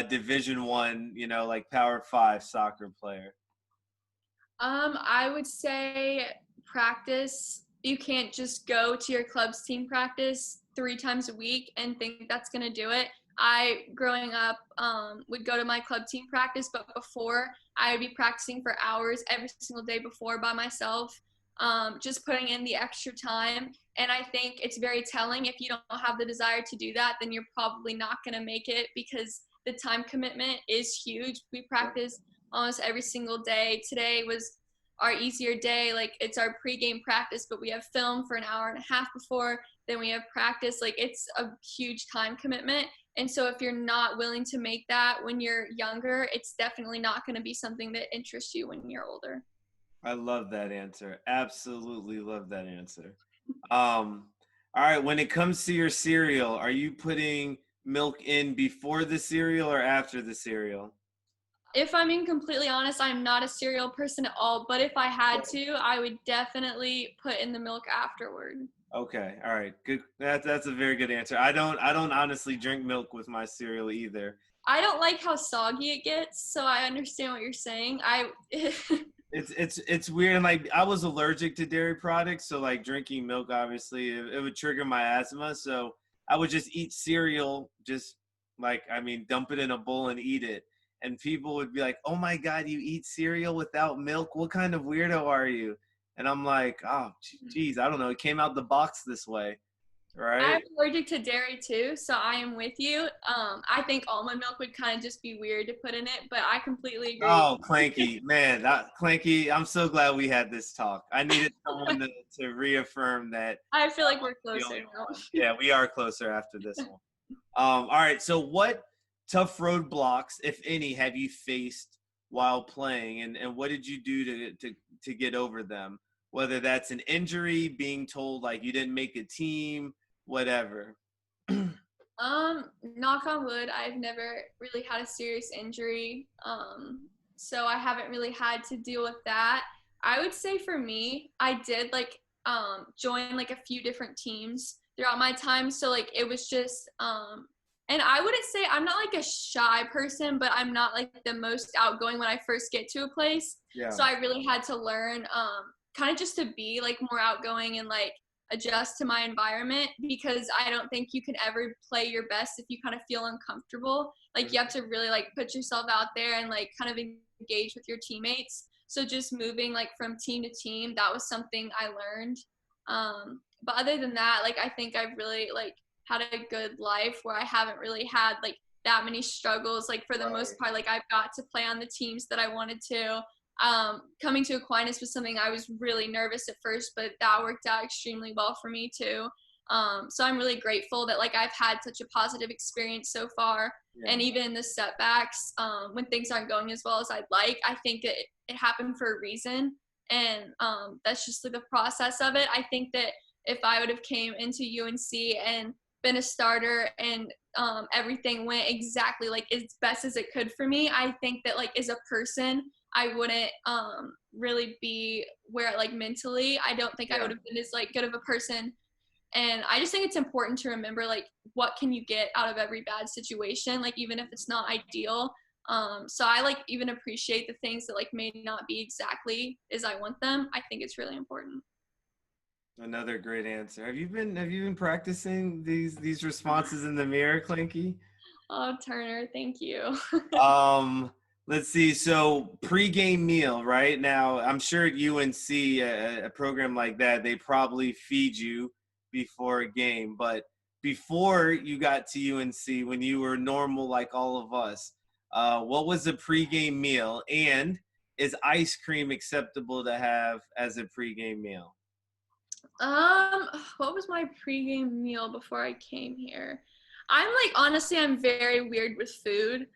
Division I, like Power 5 soccer player. I would say practice. You can't just go to your club's team practice 3 times a week and think that's going to do it. I, growing up, would go to my club team practice, but before I would be practicing for hours every single day before by myself, just putting in the extra time. And I think it's very telling. If you don't have the desire to do that, then you're probably not going to make it, because the time commitment is huge. We practice almost every single day. Today was our easier day. Like, it's our pregame practice, but we have film for an hour and a half before, then we have practice. Like, it's a huge time commitment. And so if you're not willing to make that when you're younger, it's definitely not going to be something that interests you when you're older. I love that answer. Absolutely love that answer. All right. When it comes to your cereal, are you putting milk in before the cereal or after the cereal? If I'm being completely honest, I'm not a cereal person at all. But if I had to, I would definitely put in the milk afterward. Okay. All right. Good. That's a very good answer. I don't honestly drink milk with my cereal either. I don't like how soggy it gets, so I understand what you're saying. It's weird. And like, I was allergic to dairy products, so like drinking milk, obviously it would trigger my asthma. So I would just eat cereal, just like, dump it in a bowl and eat it. And people would be like, "Oh my God, you eat cereal without milk? What kind of weirdo are you?" And I'm like, "Oh, geez, I don't know. It came out the box this way, right?" I'm allergic to dairy too, so I am with you. I think almond milk would kind of just be weird to put in it, but I completely agree. Oh, Klanke, man, Klanke, I'm so glad we had this talk. I needed someone to reaffirm that. I feel like we're closer now. Yeah, we are closer after this one. All right, so what tough roadblocks, if any, have you faced while playing, and what did you do to get over them? Whether that's an injury, being told like you didn't make a team, whatever. Knock on wood, I've never really had a serious injury. So I haven't really had to deal with that. I would say for me, I did join like a few different teams throughout my time. So like it was just, and I wouldn't say I'm not like a shy person, but I'm not like the most outgoing when I first get to a place. Yeah. So I really had to learn, kind of just to be like more outgoing and like adjust to my environment, because I don't think you can ever play your best if you kind of feel uncomfortable. Like, you have to really like put yourself out there and like kind of engage with your teammates. So just moving like from team to team, that was something I learned. But other than that, like, I think I've really like had a good life where I haven't really had like that many struggles. Like, for the most part, like, I've got to play on the teams that I wanted to. Coming to Aquinas was something I was really nervous at first, but that worked out extremely well for me too. So I'm really grateful that like I've had such a positive experience so far. Yeah. And even in the setbacks, when things aren't going as well as I'd like, I think that it happened for a reason. And that's just like the process of it. I think that if I would have came into UNC and been a starter and everything went exactly like as best as it could for me, I think that like as a person, I wouldn't really be where like mentally, I don't think I would have been as like good of a person. And I just think it's important to remember like what can you get out of every bad situation, like even if it's not ideal. So I like even appreciate the things that like may not be exactly as I want them. I think it's really important. Another great answer. Have you been practicing these responses in the mirror, Klanke? Oh, Turner, thank you. Let's see. So pregame meal, right? Now, I'm sure at UNC, a program like that, they probably feed you before a game. But before you got to UNC, when you were normal like all of us, what was the pregame meal? And is ice cream acceptable to have as a pregame meal? What was my pregame meal before I came here? I'm like, honestly, I'm very weird with food.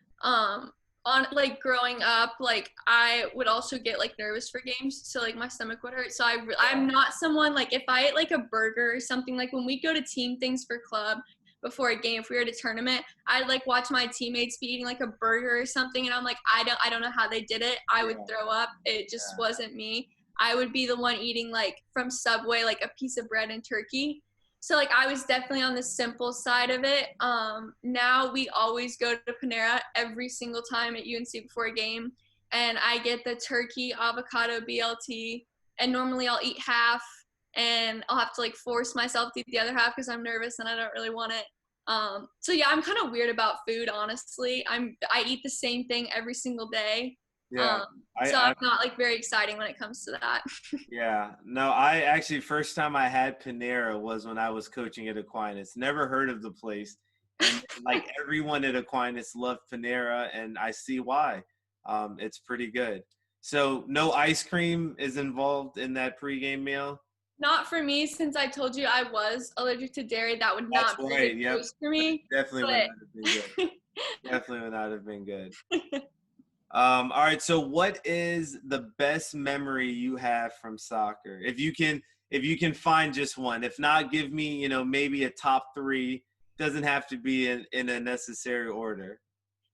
On like growing up, like I would also get like nervous for games, so like my stomach would hurt. So I'm not someone like if I ate like a burger or something, like when we go to team things for club before a game, if we were at a tournament, I'd like watch my teammates be eating like a burger or something, and I'm like, I don't know how they did it. I would throw up. It just wasn't me. I would be the one eating like from Subway, like a piece of bread and turkey. So like I was definitely on the simple side of it. Now we always go to Panera every single time at UNC before a game, and I get the turkey avocado BLT, and normally I'll eat half, and I'll have to like force myself to eat the other half because I'm nervous and I don't really want it. So yeah, I'm kind of weird about food, honestly. I eat the same thing every single day. Yeah. So I'm not like very exciting when it comes to that. Yeah. No, I actually, first time I had Panera was when I was coaching at Aquinas. Never heard of the place. And like everyone at Aquinas loved Panera, and I see why. It's pretty good. So no ice cream is involved in that pregame meal? Not for me, since I told you I was allergic to dairy. That would not be a good choice for me. Definitely would not have been good. Definitely would not have been good. All right. So what is the best memory you have from soccer? If you can find just one, if not, give me, maybe a top 3. Doesn't have to be in a necessary order.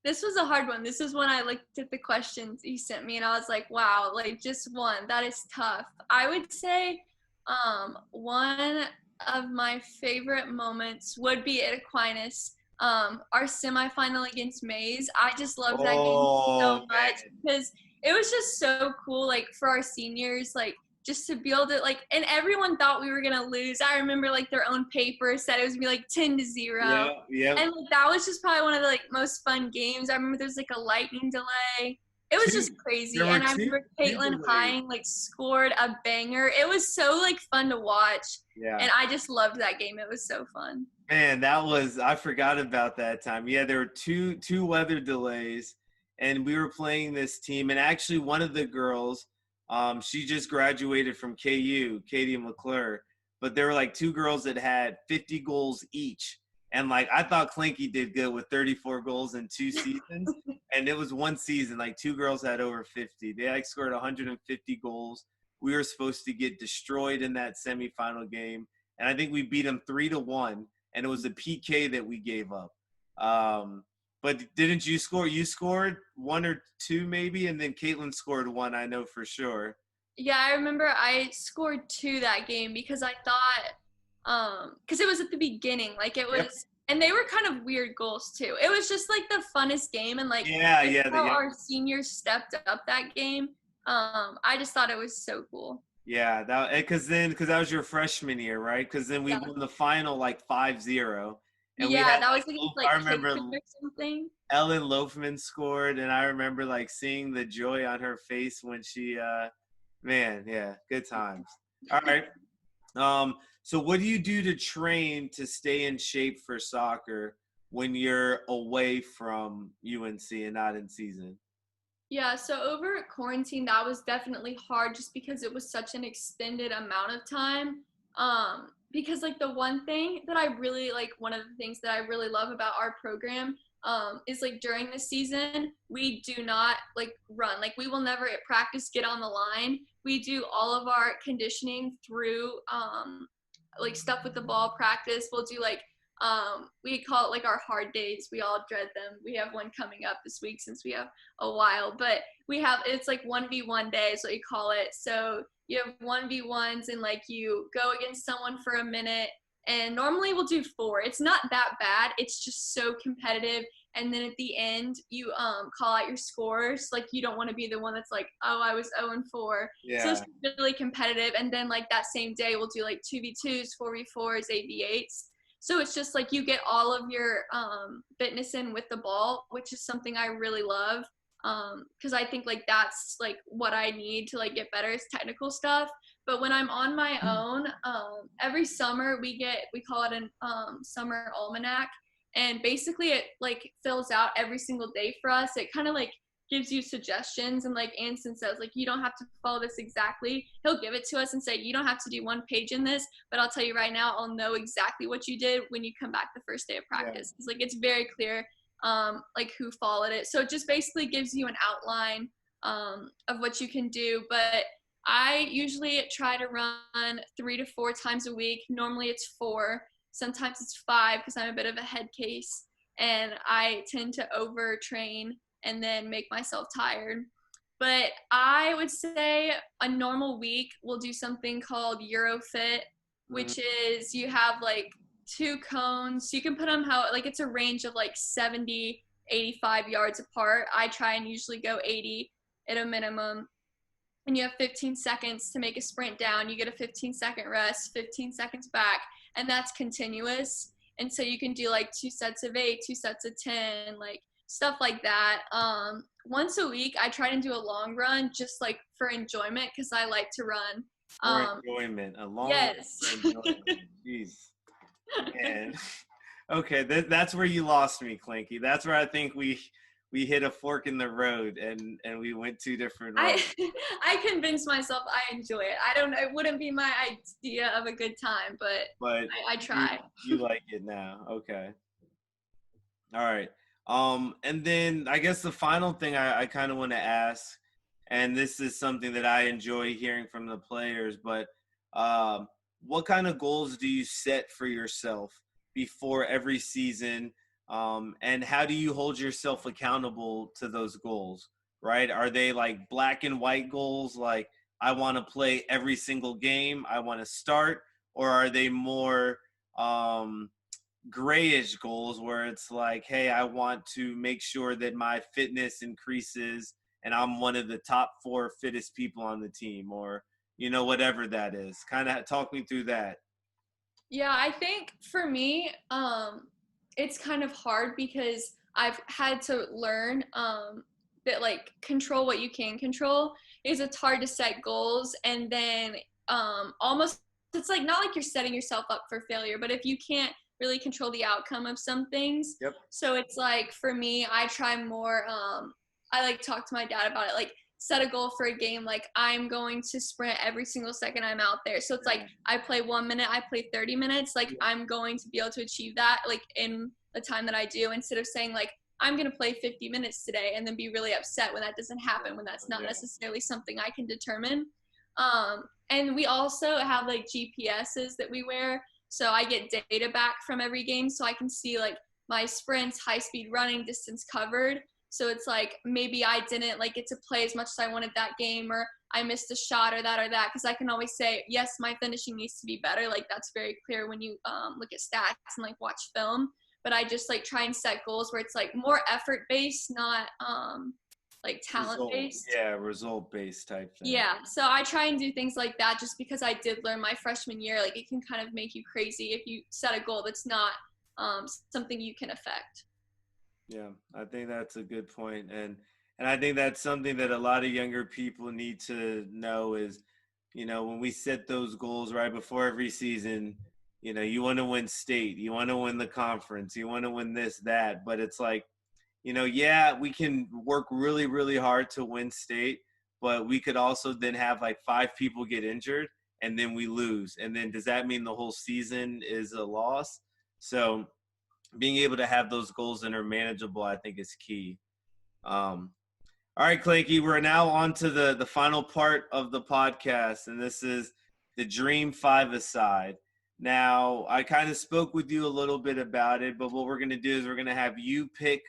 This was a hard one. This is when I looked at the questions you sent me, and I was like, wow, like just one. That is tough. I would say one of my favorite moments would be at Aquinas. Our semifinal against Mays. I just loved that game so much because it was just so cool, like for our seniors, like just to be able to like, and everyone thought we were gonna lose. I remember like their own paper said it was gonna be like 10-0. Yeah. And like that was just probably one of the like most fun games. I remember there's like a lightning delay. It was just crazy. And I remember Caitlin Hine like scored a banger. It was so like fun to watch. Yeah. And I just loved that game. It was so fun. Man, I forgot about that time. Yeah, there were two weather delays, and we were playing this team, and actually one of the girls, she just graduated from KU, Katie McClure, but there were like 2 girls that had 50 goals each. And like I thought Klanke did good with 34 goals in 2 seasons, and it was one season. Like 2 girls had over 50. They like scored 150 goals. We were supposed to get destroyed in that semifinal game, and I think we beat them 3-1. And it was a PK that we gave up. But didn't you score? You scored 1 or 2 maybe, and then Caitlin scored 1, I know for sure. Yeah, I remember I scored 2 that game because I thought, because it was at the beginning, like it was, and they were kind of weird goals too. It was just like the funnest game, and like how our seniors stepped up that game. I just thought it was so cool. Yeah, because that was your freshman year, right? Because then we won the final like 5-0. And that was against like I remember or something. Ellen Loafman scored, and I remember like seeing the joy on her face when she, good times. All right. So what do you do to train to stay in shape for soccer when you're away from UNC and not in season? Yeah, so over quarantine, that was definitely hard just because it was such an extended amount of time. Because like the one thing that I really like, one of the things that I really love about our program is like during the season, we do not like run. Like we will never at practice get on the line. We do all of our conditioning through like stuff with the ball practice. We'll do like we call it like our hard days. We all dread them. We have one coming up this week since we have a while, but it's like 1v1 day is what you call it. So you have 1v1s and like you go against someone for a minute, and normally we'll do 4. It's not that bad. It's just so competitive. And then at the end you call out your scores. Like you don't want to be the one that's like, oh, I was 0-4. Yeah. So it's really competitive. And then like that same day we'll do like 2v2s, 4v4s, 8v8s. So it's just like you get all of your fitness in with the ball, which is something I really love because I think like that's like what I need to like get better is technical stuff. But when I'm on my own, every summer we call it an summer almanac, and basically it like fills out every single day for us. It kind of like gives you suggestions, and like Anson says, like, you don't have to follow this exactly. He'll give it to us and say, you don't have to do one page in this, but I'll tell you right now, I'll know exactly what you did when you come back the first day of practice. It's like, it's very clear, like who followed it. So it just basically gives you an outline of what you can do. But I usually try to run 3 to 4 times a week. Normally it's 4. Sometimes it's 5 because I'm a bit of a head case, and I tend to overtrain and then make myself tired. But I would say a normal week we'll do something called Eurofit, which is you have like 2 cones. You can put them how, like, it's a range of like 70, 85 yards apart. I try and usually go 80 at a minimum. And you have 15 seconds to make a sprint down. You get a 15-second rest, 15 seconds back, and that's continuous. And so you can do like 2 sets of 8, 2 sets of 10, like stuff like that. Once a week, I try to do a long run just like for enjoyment, because I like to run. For enjoyment, a long yes. run for enjoyment. Jeez. Man. Okay, that's where you lost me, Klanke. That's where I think we hit a fork in the road and we went 2 different ways. I convinced myself I enjoy it. I don't know, it wouldn't be my idea of a good time, but I try. You like it now. Okay. All right. And then I guess the final thing I kind of want to ask, and this is something that I enjoy hearing from the players, but what kind of goals do you set for yourself before every season? And how do you hold yourself accountable to those goals, right? Are they like black and white goals, like I want to play every single game, I want to start, or are they more grayish goals where it's like, hey, I want to make sure that my fitness increases and I'm one of the top 4 fittest people on the team, or, you know, whatever that is? Kind of talk me through that. Yeah, I think for me, it's kind of hard because I've had to learn that like control what you can control, is it's hard to set goals and then almost, it's like not like you're setting yourself up for failure, but if you can't really control the outcome of some things. Yep. So it's like, for me, I try more, I like talk to my dad about it, like set a goal for a game, like I'm going to sprint every single second I'm out there. So it's like, I play 1 minute, I play 30 minutes, like I'm going to be able to achieve that like in the time that I do, instead of saying like, I'm going to play 50 minutes today and then be really upset when that doesn't happen, when that's not necessarily something I can determine. And we also have like GPSs that we wear. So I get data back from every game, so I can see like my sprints, high speed running, distance covered. So it's like, maybe I didn't like get to play as much as I wanted that game, or I missed a shot or that, because I can always say, yes, my finishing needs to be better. Like that's very clear when you look at stats and like watch film. But I just like try and set goals where it's like more effort based, not like talent based. Result based type thing. Yeah, so I try and do things like that just because I did learn my freshman year, like it can kind of make you crazy if you set a goal that's not something you can affect. Yeah, I think that's a good point. And I think that's something that a lot of younger people need to know is, you know, when we set those goals right before every season, you know, you want to win state, you want to win the conference, you want to win this, that, but it's like, you know, yeah, we can work really, really hard to win state, but we could also then have like 5 people get injured and then we lose. And then does that mean the whole season is a loss? So being able to have those goals that are manageable, I think is key. All right, Klanke, we're now on to the final part of the podcast, and this is the Dream 5-a-side. Now, I kind of spoke with you a little bit about it, but what we're going to do is we're going to have you pick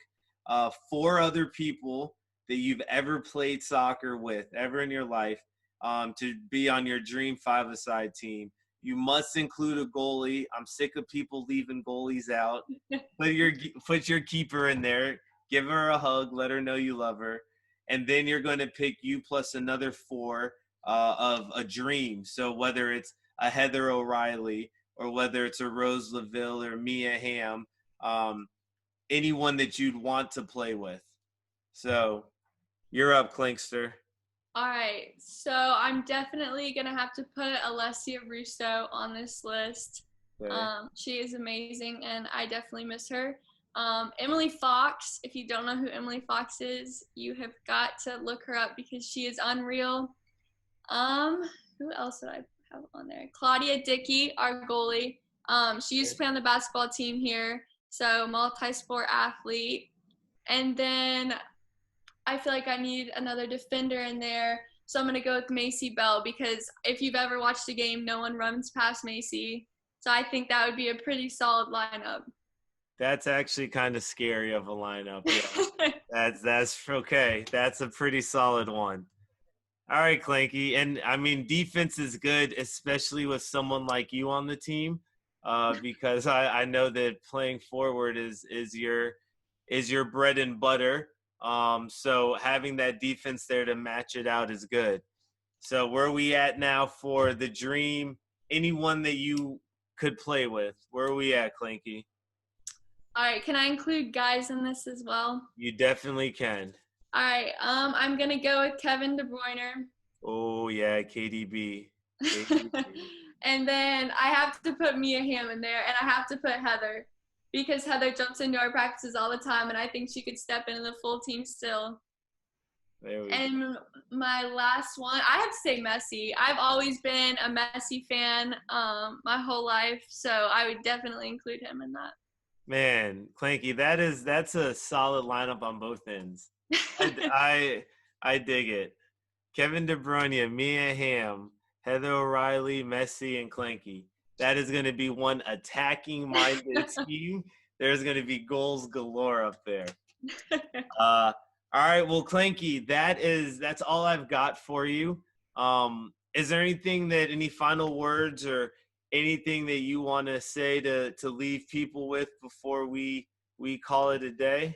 4 other people that you've ever played soccer with, ever in your life, to be on your Dream 5-a-side team. You must include a goalie. I'm sick of people leaving goalies out. Put your keeper in there. Give her a hug. Let her know you love her. And then you're going to pick you plus another 4 of a dream. So whether it's a Heather O'Reilly or whether it's a Rose LaVille or Mia Hamm, anyone that you'd want to play with. So you're up, Klankster. All right, so I'm definitely going to have to put Alessia Russo on this list. Okay. She is amazing, and I definitely miss her. Emily Fox. If you don't know who Emily Fox is, you have got to look her up because she is unreal. Who else did I have on there? Claudia Dickey, our goalie. She used to play on the basketball team here, so multi-sport athlete. And then I feel like I need another defender in there, so I'm going to go with Macy Bell because if you've ever watched a game, no one runs past Macy. So I think that would be a pretty solid lineup. That's actually kind of scary of a lineup. Yeah. That's okay. That's a pretty solid one. All right, Klanke. And I mean, defense is good, especially with someone like you on the team, because I know that playing forward is your bread and butter. So having that defense there to match it out is good. So where are we at now for the dream? Anyone that you could play with? Where are we at, Klanke? All right, can I include guys in this as well? You definitely can. All right, I'm gonna go with Kevin De Bruyne. Oh yeah, KDB. And then I have to put Mia Hamm in there, and I have to put Heather because Heather jumps into our practices all the time, and I think she could step into the full team still. And my last one, I have to say Messi. I've always been a Messi fan my whole life, so I would definitely include him in that. Man, Klanke, that's a solid lineup on both ends. I dig it. Kevin De Bruyne, Mia Hamm, Heather O'Reilly, Messi, and Klanke. That is going to be one attacking-minded team. There's going to be goals galore up there. All right, well, Klanke, that's all I've got for you. Is there any final words or anything that you want to say to leave people with before we call it a day?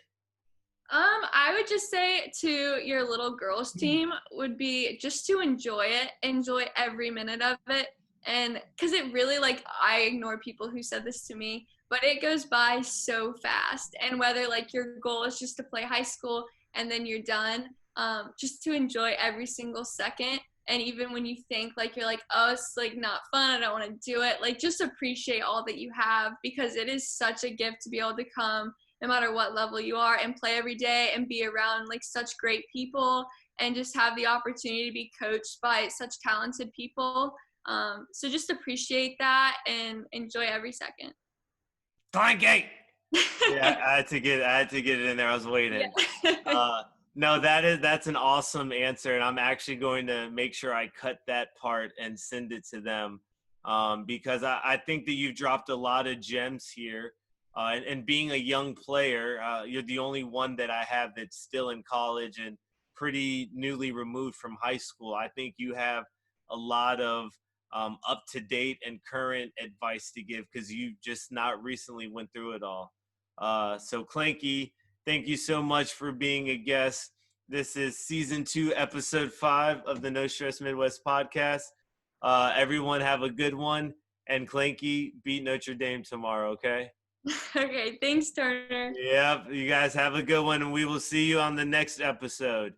I would just say to your little girls team would be just to enjoy every minute of it. And because it really, like, I ignore people who said this to me, but it goes by so fast. And whether like your goal is just to play high school and then you're done, just to enjoy every single second. And even when you think like you're like, oh, it's like not fun, I don't want to do it, like just appreciate all that you have because it is such a gift to be able to come no matter what level you are and play every day and be around like such great people and just have the opportunity to be coached by such talented people. So just appreciate that and enjoy every second. Klanke! Yeah, I had to get it in there. I was waiting. Yeah. No, that's an awesome answer, and I'm actually going to make sure I cut that part and send it to them because I think that you've dropped a lot of gems here. And being a young player, you're the only one that I have that's still in college and pretty newly removed from high school. I think you have a lot of up-to-date and current advice to give because you just not recently went through it all. So Klanke, thank you so much for being a guest. This is season 2, episode 5 of the No Stress Midwest podcast. Everyone have a good one, and Klanke, beat Notre Dame tomorrow, okay? Okay, thanks, Turner. Yep, you guys have a good one, and we will see you on the next episode.